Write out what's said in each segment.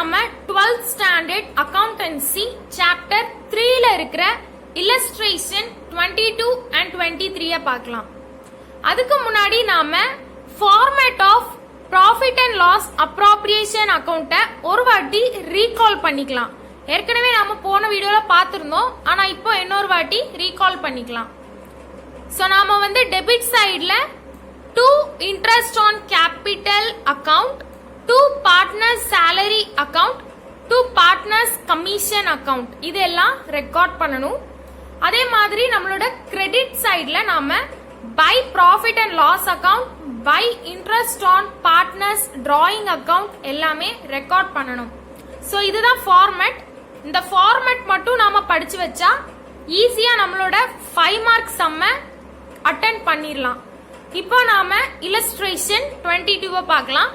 நாம 12th standard accountancy chapter 3ல இருக்கிற illustration 22 and 23 பார்க்கலாம். அதுக்கு முன்னாடி நாம format of profit and loss appropriation அக்கவுண்ட்டை ஒரு வாட்டி ரீகால் பண்ணிக்கலாம். ஏற்கனவே நாம போன வீடியோல பார்த்திருந்தோம், ஆனா இப்போ இன்னொரு வாட்டி ரீகால் பண்ணிக்கலாம். சோ நாம டெபிட் சைடுல 2 interest on capital account, 2 partners salary account, 2 partners commission account இதெல்லாம் ரெக்கார்ட் பண்ணணும். அதே மாதிரி நம்மளோட கிரெடிட் சைடுல நாம by profit and loss account, by interest on partners drawing account எல்லாமே ரெக்கார்ட் பண்ணணும். சோ இதுதான் ஃபார்மேட். இந்த ஃபார்மேட் மட்டும் நாம படிச்சு வச்சா ஈஸியா நம்மளோட 5 மார்க் சம்ம அட்டெண்ட் பண்ணிரலாம். இப்போ நாம illustration 22 பார்க்கலாம்.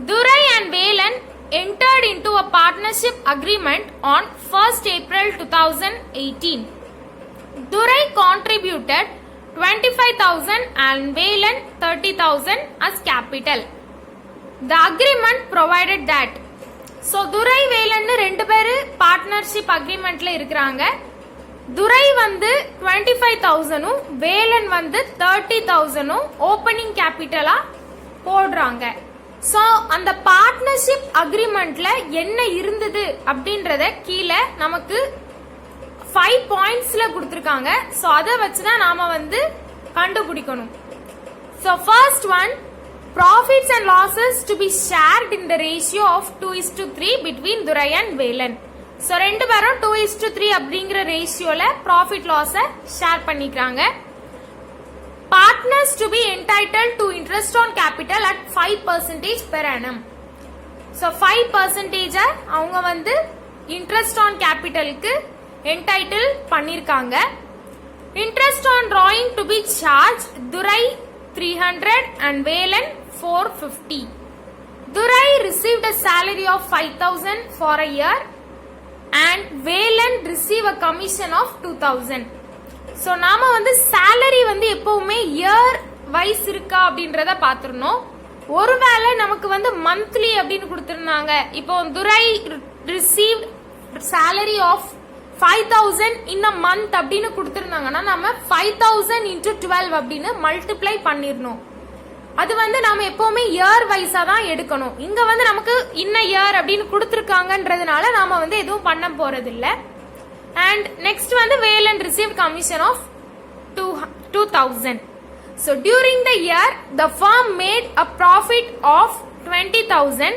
துரை and Velan entered into a partnership agreement on 1st April 2018. Durai contributed 25,000 and Velan 30,000 as capital. The agreement provided that. So Durai Velan ரெண்டு பேரு பார்ட்னர்ஷிப் அக்ரிமெண்ட்ல இருக்கிறாங்க. துரை 25,000 வேலன் 30,000 ஓபனிங் கேபிட்டலா போடுறாங்க. சோ அந்த பார்ட்னர்ஷிப் அக்ரிமெண்ட்ல என்ன இருந்தது அப்படின்றத கீழே நமக்கு 5 பாயிண்ட்ஸ்ல கொடுத்திருக்காங்க. சோ அத வச்சுதான் நாம கண்டுபிடிக்கணும். So first one, profits and losses to be shared in the ratio of 2:3 between Durai and Velan. So ரெண்டு பேரும் 2:3 அப்படிங்கிற ரேஷியோல ப்ராஃபிட் லாஸ ஷேர் பண்ணிக்கிறாங்க. Partners to be entitled to interest on capital at 5% per annum. So 5% அவங்க interest on capitalக்கு entitled பண்ணிருக்காங்க. Interest on drawing to be charged Durai 300 and Velan 450. Durai received a salary of 5,000 for a year and Velan received a commission of 2,000. So நாம salary எப்பவுமே year wise இருக்கா அப்படின்றத பாத்துறணும். ஒருவேளை நமக்கு monthly அப்படின்னு கொடுத்திருந்தாங்க, இப்போ துரை received salary of 5,000 in a month அப்படின்னு கொடுத்திருந்தாங்கன்னா நாம 5,000 into 12 அப்படின்னு மல்டிப்ளை பண்ணிரணும். அது நாம எப்பவுமே இயர் வைஸா தான் எடுக்கணும். இங்க நமக்கு இன்ன இயர் அப்படின்னு கொடுத்திருக்காங்கன்றதுனால நாம எதுவும் பண்ண போறது இல்ல. And next Velan received commission of 2,000. So during the year the firm made a profit of 20,000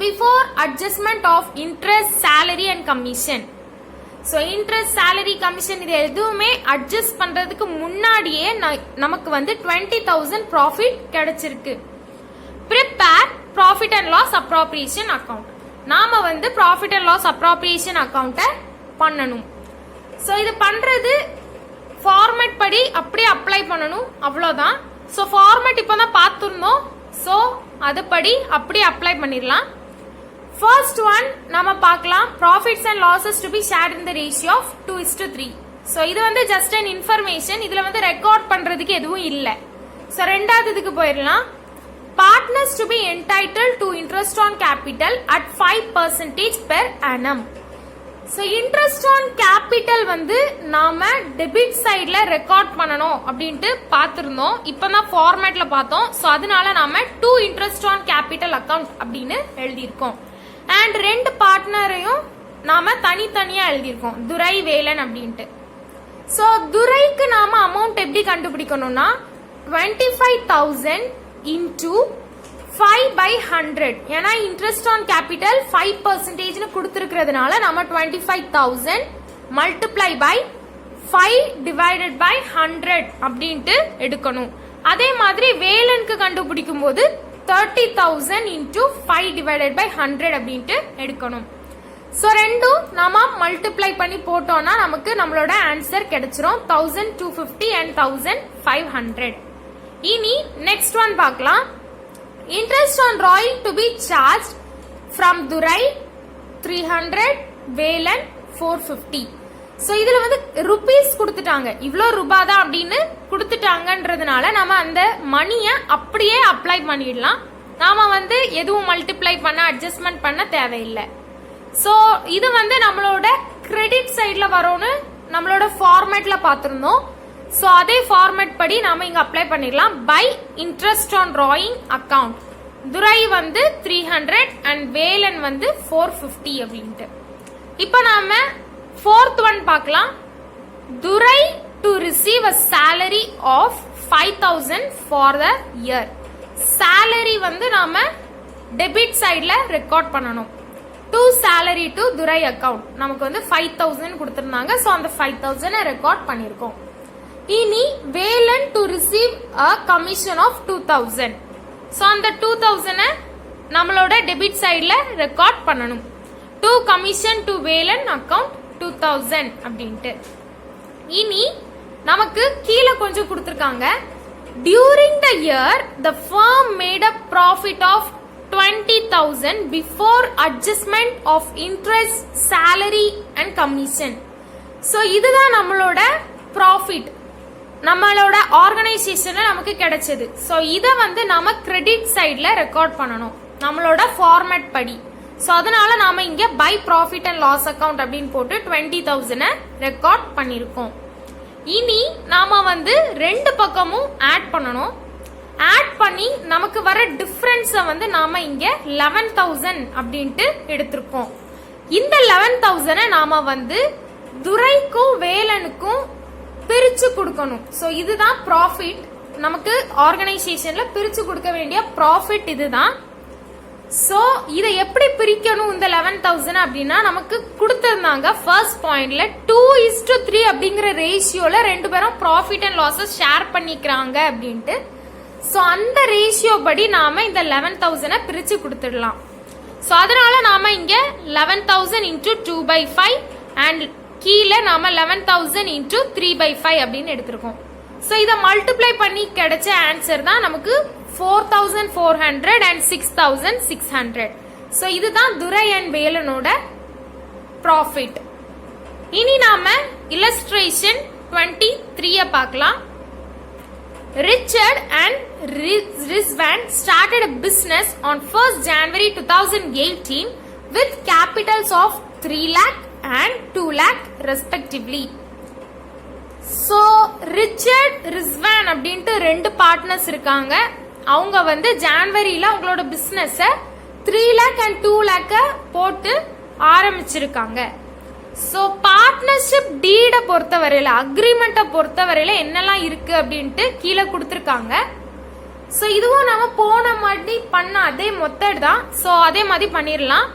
before adjustment of interest, salary and commission. So interest, salary, commission இது எதுவுமே adjust பண்றதுக்கு முன்னாடியே நமக்கு 20,000 profit கிடைச்சிருக்கு. Prepare profit and loss appropriation account. நாம profit and loss appropriation account பண்ணணும். So இது பண்றது ஃபார்மேட் படி அப்படியே அப்ளை பண்ணணும், அவ்வளவுதான். சோ ஃபார்மேட் இப்பதான் பார்த்திருந்தோம். சோ அதுபடி அப்படியே அப்ளை பண்ணிரலாம். ஃபர்ஸ்ட் ஒன் நாம பார்க்கலாம், profits and losses to be shared in the ratio of 2:3. So இது just an information. இதுல ரெக்கார்ட் பண்றதுக்கு எதுவும் இல்ல. சோ ரெண்டாவதுக்கு போயிரலாம். Partners to be entitled to interest on capital at 5% per annum. So interest on capital நாம debit சைடுல record பண்ணணும் அப்படின்ட்டு பார்த்திருந்தோம். இப்பதான் ஃபார்மேட்ல பார்த்தோம். சோ அதனால நாம 2 interest on capital account அப்படின்னு எழுதியிருக்கோம். அண்ட் ரெண்டு பார்ட்னரையும் நாம தனித்தனியா எழுதியிருக்கோம், துரை வேலன் அப்படின்ட்டு. சோ துரைக்கு நாம அமௌண்ட் எப்படி கண்டுபிடிக்கணும்னா 25,000 into 5/100. ஏன்னா இன்ட்ரெஸ்ட் ஆன் கேபிட்டல் 5% கொடுத்திருக்கிறதுனால நம்ம 25,000 மல்டிப்ளை பை 5 டிவைடட் பை 100 அப்படின்ட்டு எடுக்கணும். அதே மாதிரி வேலனுக்கு கண்டுபிடிக்கும் போது 30,000 into 5 divided by 100 அப்படின்ட்டு எடுக்கணும். சோ ரெண்டும் நாம மல்டிப்ளை பண்ணி போட்டோம்னா நமக்கு நம்மளோட ஆன்சர் கிடைச்சிரும் 1,250 and 1,500. இனி நெக்ஸ்ட் ஒன் பார்க்கலாம். Interest on drawing to be charged from Durai 300, Velan 450. So இதுல ருபீஸ் கொடுத்துட்டாங்க, இவ்ளோ ரூபாய் தான் அப்படின்னு கொடுத்துட்டாங்கன்றதுனால நம்ம அந்த மணியை அப்படியே அப்ளை பண்ணிடலாம். நாம வந்து எதுவும் மல்டிப்ளை பண்ண அட்ஜஸ்ட்மெண்ட் பண்ண தேவையில்லை. ஸோ இது வந்து நம்மளோட கிரெடிட் சைட்ல வரும்னு நம்மளோட ஃபார்மேட்ல பார்த்திருந்தோம். ஸோ அதே ஃபார்மேட் படி நாம இங்க அப்ளை பண்ணிடலாம். By interest on drawing account Durai வந்து 300 அண்ட் வேலன் வந்து 450 அப்படின்ட்டு. இப்போ நாம fourth one பார்க்கலாம். Durai to receive a salary of 5000 for the year. salary வந்து நாம டெபிட் சைட்ல ரெக்கார்ட் பண்ணணும். To salary to Durai account நமக்கு வந்து 5000 கொடுத்திருந்தாங்க. ஸோ அந்த 5000 ரெக்கார்ட் பண்ணிருக்கோம். இனி Velan to receive a commission of 2000. So அந்த 2000 நம்மளோட டெபிட் சைட்ல ரெக்கார்ட் பண்ணணும். To commission to Velan account 2000 அப்படின்ட்டு. இனி நமக்கு கீழே கொஞ்சம் கொடுத்திருக்காங்க. During the year the firm made a profit of 20,000 before adjustment of interest salary and commission. So இதுதான் நம்மளோட ப்ராஃபிட், நம்மளோட ஆர்கனைசேஷன்ல நமக்கு கிடைச்சது. ஸோ இதை வந்து நாம கிரெடிட் சைட்ல ரெக்கார்ட் பண்ணணும் நம்மளோட ஃபார்மேட் படி. ஸோ அதனால நாம இங்க by profit and loss account அப்படின்னு போட்டு 20,000 ரெக்கார்ட் பண்ணிருக்கோம். இனி நாம வந்து ரெண்டு பக்கமும் ஆட் பண்ணணும். ஆட் பண்ணி நமக்கு வர டிஃபரன்ஸ வந்து நாம இங்க 11,000 அப்படின்ட்டு எடுத்திருக்கோம். இந்த 11,000 நாம வந்து துரைக்கும் வேலனுக்கும் பிரிச்சு கொடுக்கணும். ஸோ இதுதான் ப்ராஃபிட், நமக்கு ஆர்கனைசேஷன்ல பிரிச்சு கொடுக்க வேண்டிய ப்ராஃபிட் இதுதான். ஸோ இதை எப்படி பிரிக்கணும் இந்த 11,000 அப்படின்னா நமக்கு கொடுத்திருந்தாங்க ஃபர்ஸ்ட் பாயிண்ட்ல 2:3 அப்படிங்கிற ரேஷியோல ரெண்டு பேரும் ப்ராஃபிட் அண்ட் லாஸஸ் ஷேர் பண்ணிக்கிறாங்க அப்படின்ட்டு. ஸோ அந்த ரேஷியோ படி நாம இந்த 11,000 பிரிச்சு கொடுத்துடலாம். ஸோ அதனால நாம இங்க 11,000 இன்டூ 2/5 அண்ட் கீழே நாம 11,000 இன்டூ 3/5 அப்படின்னு எடுத்திருக்கோம். ஸோ இதை மல்டிப்ளை பண்ணி கிடைச்ச ஆன்சர் தான் நமக்கு 4,400 அண்ட் 6,600. ஸோ இதுதான் துரை அண்ட் வேலனோட ப்ராஃபிட். இனி நாம இல்லஸ்ட்ரேஷன் 23 பார்க்கலாம். Richard and Rizwan started a business on 1st January 2018 with capitals of 3 lakh and 2 lakh respectively. So Richard, Rizwan அப்படின்ட்டு ரெண்டு பார்ட்னர்ஸ் இருக்காங்க. அவங்க வந்து ஜனவரியில அவங்களோட பிசினஸ் 3 lakh and 2 lakh போட்டு ஆரம்பிச்சிருக்காங்க. ஸோ பார்ட்னர்ஷிப் டீடை பொறுத்தவரையில அக்ரிமெண்ட்டை பொறுத்தவரையில என்னெல்லாம் இருக்கு அப்படின்ட்டு கீழே கொடுத்துருக்காங்க. ஸோ இதுவும் நம்ம போன மாதிரி பண்ண அதே மெத்தட் தான். ஸோ அதே மாதிரி பண்ணிடலாம்.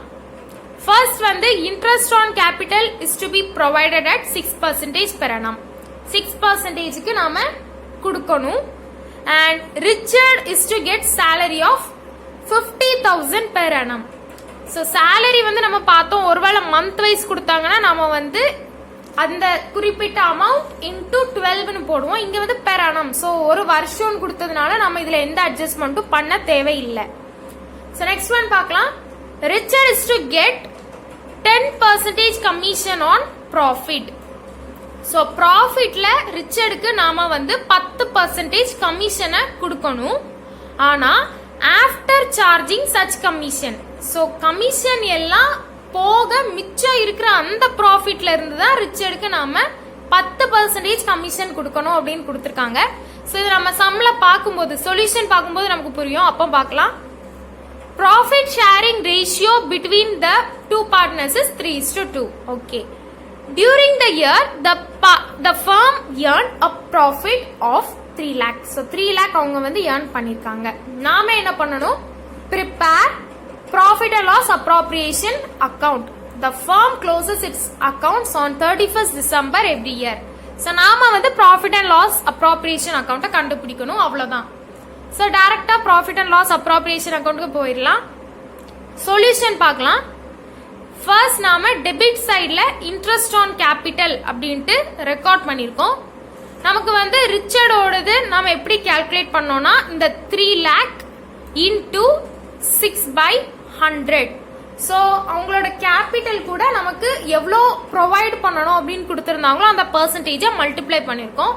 ஃபர்ஸ்ட் வந்து interest on capital is to be provided at 6% per annum. 6%க்கு நாம கொடுக்கணும். And Richard is to get salary of 50,000 per annum. So salary வந்து நம்ம பார்த்தோம், ஒருவேளை மந்த் வைஸ் கொடுத்தாங்கன்னா நம்ம வந்து அந்த குறிப்பிட்ட அமௌண்ட் இன்டூ 12ன்னு போடுவோம். இங்க வந்து பெர் annum. ஸோ ஒரு வருஷம் கொடுத்ததுனால நம்ம இதுல எந்த அட்ஜஸ்ட்மெண்ட்டும் பண்ண தேவையில்லை. ஸோ நெக்ஸ்ட் ஒன் பார்க்கலாம். Richard is to get 10% commission on profit. So ப்ராஃபிட்ல ரிச்சர்டுக்கு நாம வந்து 10% கமிஷனை கொடுக்கணும். ஆனா after charging such commission. So commission எல்லாம் போக மிச்சம் இருக்கிற அந்த ப்ராஃபிட்ல இருந்து தான் ரிச்சர்டுக்கு நாம 10% கமிஷன் கொடுக்கணும் அப்படின்னு கொடுத்துருக்காங்க. ஸோ இது நம்ம சம்ல பார்க்கும்போது சொல்யூஷன் பார்க்கும்போது நமக்கு புரியும். அப்போ பார்க்கலாம். Profit sharing ratio between the two partners is 3:2. Okay. During the year, the firm earned a profit of 3 lakh. So 3 lakh அவங்க வந்து earn பண்ணிருக்காங்க. நாம என்ன பண்ணணும்? Prepare profit and loss appropriation account. The firm closes its accounts on 31st December every year. So நாம வந்து profit and loss appropriation account கண்டுபிடிக்கணும், அவ்வளவுதான். So டைரக்டா profit and loss appropriation accountக்கு போயிடலாம். சொல்யூஷன் பார்க்கலாம். ஃபர்ஸ்ட் நாம டெபிட் சைட்ல இன்ட்ரெஸ்ட் ஆன் கேபிட்டல் அப்படின்ட்டு ரெக்கார்ட் பண்ணிருக்கோம். நமக்கு வந்து ரிச்சர்டோடது நாம எப்படி கால்குலேட் பண்ணோம்னா இந்த 3 lakh இன்டூ 6/100. ஸோ அவங்களோட கேபிட்டல் கூட நமக்கு எவ்வளோ ப்ரொவைட் பண்ணணும் அப்படின்னு கொடுத்துருந்தாங்களோ அந்த பர்சன்டேஜை மல்டிப்ளை பண்ணியிருக்கோம்.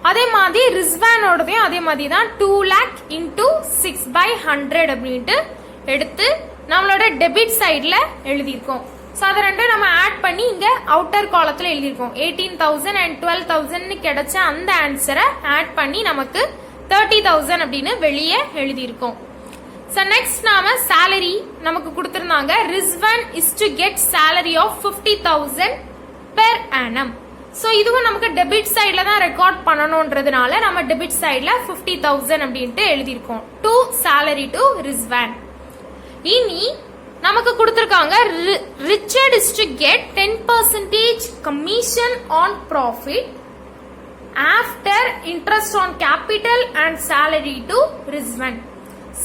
அதே மாதிரி ரிஸ்வானோடதையும் அதே மாதிரி தான் 2 lakh into 6/100 அப்படின்ட்டு எடுத்து நம்மளோட டெபிட் சைட்ல எழுதியிருக்கோம். ஸோ அதை ரெண்டும் நம்ம ஆட் பண்ணி இங்க அவுட்டர் காலத்துல எழுதியிருக்கோம். 18,000 and 12,000 கிடைச்ச அந்த ஆன்சரை ஆட் பண்ணி நமக்கு 30,000 அப்படின்னு வெளியே எழுதியிருக்கோம். ஸோ நெக்ஸ்ட் நாம சேலரி நமக்கு கொடுத்திருந்தாங்க. Rizwan is to get salary of 50,000 per annum. So இதுவும் நமக்கு டெபிட் சைட்ல தான் ரெக்கார்ட் பண்ணணும்ன்றதுனால நம்ம டெபிட் சைட்ல 50,000 அப்படின்ட்டு எழுதியிருக்கோம். To salary to Rizwan. இனி நமக்கு கொடுத்திருக்காங்க Richard is to get 10% commission on profit after interest on capital and salary to Rizwan.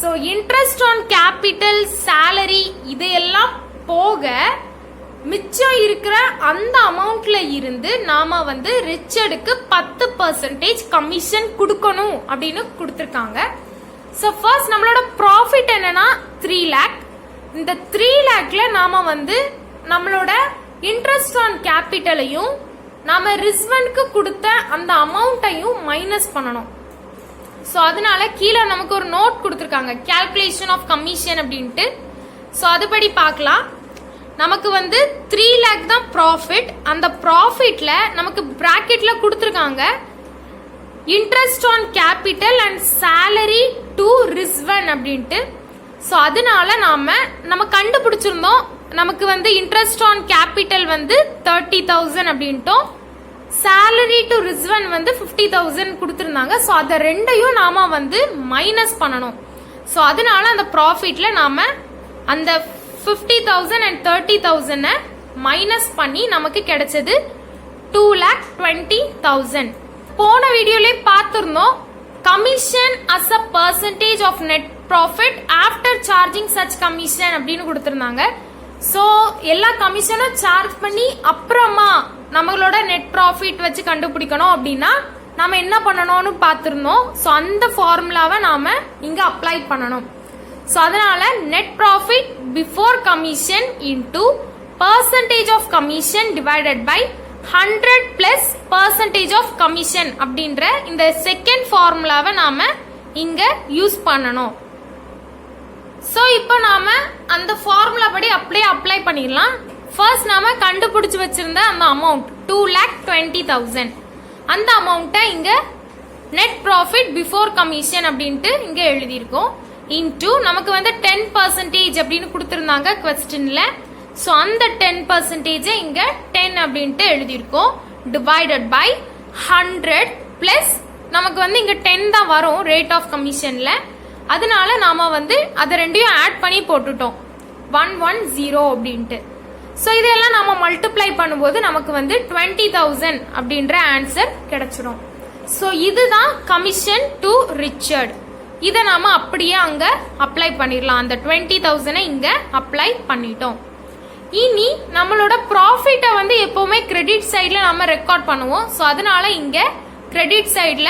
So interest on capital, salary இதையெல்லாம் போக மிச்சம் இருக்கிற அந்த அமௌண்ட்ல இருந்து நாம வந்து ரிச்சர்டுக்கு 10% கமிஷன் கொடுக்கணும் அப்படின்னு கொடுத்திருக்காங்க. ஸோ ஃபர்ஸ்ட் நம்மளோட ப்ராஃபிட் என்னன்னா 3 lakh. இந்த 3 lakhல நாம வந்து நம்மளோட இன்ட்ரெஸ்ட் ஆன் கேபிட்டலையும் நாம ரிஸ்வானுக்கு கொடுத்த அந்த அமௌண்ட்டையும் மைனஸ் பண்ணணும். ஸோ அதனால கீழே நமக்கு ஒரு நோட் கொடுத்துருக்காங்க, கால்குலேஷன் ஆஃப் கமிஷன் அப்படின்ட்டு. ஸோ அதுபடி பார்க்கலாம். நமக்கு வந்து 3 lakh தான் ப்ராஃபிட். அந்த ப்ராஃபிட்ல நமக்கு பிராக்கெட்ல கொடுத்துருக்காங்க interest on capital and salary to Rizwan அப்படின்ட்டு. ஸோ அதனால நம்ம கண்டுபிடிச்சிருந்தோம் நமக்கு வந்து இன்ட்ரெஸ்ட் ஆன் கேபிட்டல் வந்து 30,000 அப்படின்ட்டோம், சேலரி டு ரிஸ்வான் வந்து 50,000 கொடுத்துருந்தாங்க. ஸோ அதை ரெண்டையும் நாம வந்து மைனஸ் பண்ணணும். ஸோ அதனால அந்த ப்ராஃபிட்ல நாம அந்த 50,000 and 30,000 மைனஸ் பண்ணி நமக்கு கிடைச்சது 2,20,000. போன வீடியோல பார்த்திருந்தோம் commission as a percentage of net profit after charging such commission அப்படின்னு கொடுத்திருந்தாங்க. ஸோ எல்லா கமிஷனும் சார்ஜ் பண்ணி அப்புறமா நம்மளோட நெட் ப்ராஃபிட் வச்சு கண்டுபிடிக்கணும் அப்படின்னா நாம என்ன பண்ணணும்னு பார்த்திருந்தோம். ஸோ அந்த ஃபார்முலாவை நாம இங்க அப்ளை பண்ணணும். ஸோ அதனால net profit before commission into percentage of commission divided by 100 plus percentage of commission அப்படின்ற இந்த செகண்ட் ஃபார்முலாவை நாம இங்க யூஸ் பண்ணணும். ஸோ இப்போ நாம அந்த ஃபார்முலா படி அப்படியே அப்ளை பண்ணிடலாம். ஃபர்ஸ்ட் நாம கண்டுபிடிச்சு வச்சிருந்த அந்த அமௌண்ட் 2,20,000 அந்த அமௌண்ட்டை இங்க நெட் ப்ராஃபிட் பிஃபோர் கமிஷன் அப்படின்ட்டு இங்க எழுதியிருக்கோம். இன்டு நமக்கு வந்து 10% அப்படின்னு கொடுத்திருந்தாங்க क्वेश्चनல. சோ அந்த 10% இங்க 10 அப்படின்ட்டு எழுதியிருக்கோம். டிவைடட் பை 100 பிளஸ் நமக்கு வந்து இங்க 10 தான் வரும் ரேட் ஆஃப் கமிஷன்ல. அதனால நாம வந்து அதை ரெண்டையும் ஆட் பண்ணி போட்டுட்டோம் 110 அப்படின்ட்டு. சோ இதெல்லாம் நாம மல்டிப்ளை பண்ணும்போது நமக்கு வந்து 20,000 அப்படின்ற ஆன்சர் கிடைச்சிடும். சோ இதுதான் கமிஷன் டு ரிச்சர்ட். இதை நாம அப்படியே அங்க அப்ளை பண்ணிடலாம். அந்த 20,000 இங்க அப்ளை பண்ணிட்டோம். இனி நம்மளோட ப்ராஃபிட்டை வந்து எப்பவுமே கிரெடிட் சைட்ல நாம ரெக்கார்ட் பண்ணுவோம். ஸோ அதனால இங்க கிரெடிட் சைட்ல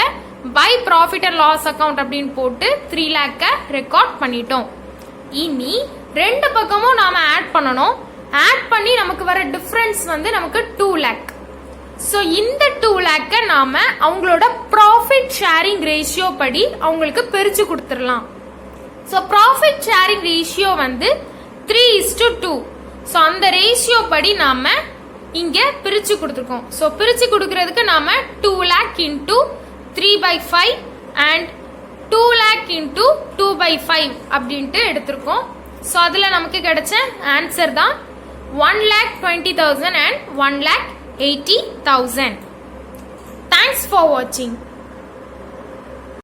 by profit and loss account அப்படின்னு போட்டு 3 lakh ரெக்கார்ட் பண்ணிட்டோம். இனி ரெண்டு பக்கமும் நாம ஆட் பண்ணணும். ஆட் பண்ணி நமக்கு வர டிஃபரன்ஸ் வந்து நமக்கு 2 lakh. ஸோ இந்த 2 lakh நாம அவங்களோட ப்ராஃபிட் ஷேரிங் ரேஷியோ படி அவங்களுக்கு பிரிச்சு கொடுத்துடலாம். ஸோ ப்ராஃபிட் ஷேரிங் ரேஷியோ வந்து 3:2. ஸோ அந்த ரேஷியோ படி நாம இங்க பிரிச்சு கொடுத்துருக்கோம். ஸோ பிரிச்சு கொடுக்கறதுக்கு நாம 2 lakh into 3/5 and 2 lakh into 2/5 அப்படின்ட்டு எடுத்திருக்கோம். ஸோ அதுல நமக்கு கிடைச்ச ஆன்சர் தான் 1,20,000 and 1,80,000. Thanks for watching.